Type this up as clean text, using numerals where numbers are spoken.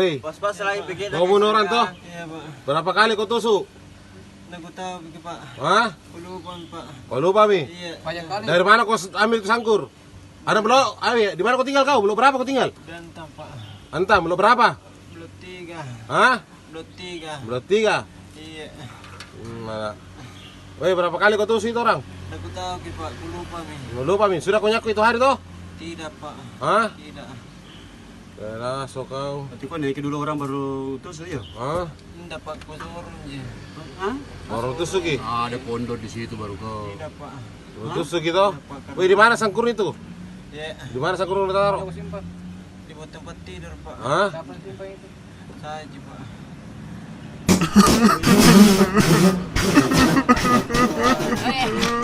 Woi, Pas-pas lagi pikir. Gumunuran toh? Iya, Pak. Berapa kali kau tusuk? Nagutaw pikir, Pak. Hah? Pulupan, Pak. Kau lupa mi? Iya. Banyak kali. Dari mana kau ambil itu sangkur? Ada belum? Ayo, di mana kau tinggal kau? Belum berapa kau tinggal? Dantam, Pak. Antam, belum berapa? Belum 3. Hah? Belum 3. Belum 3. Iya. Mana? Woi, berapa kali kau tusuk itu orang? Nagutaw pikir, Pak. Pulupa, mi. Belum lupa mi. Sudah kau nyaku itu hari toh? Tidak, Pak. Hah? Tidak. Keras kau. Berarti kok naik dulu orang baru tusuk ya? Hah? Tidak, Pak. Kusurun aja. Hah? Baru tusuk ki? Ada pondok di situ baru kau. Tidak, Pak. Baru tusuk gitu? Woi, di mana sangkur itu? Iya. Di mana sangkur lu taruh? Aku simpan. Di bawah tempat tidur, Pak. Hah? Kapan simpan itu? Saja, Pak. Eh,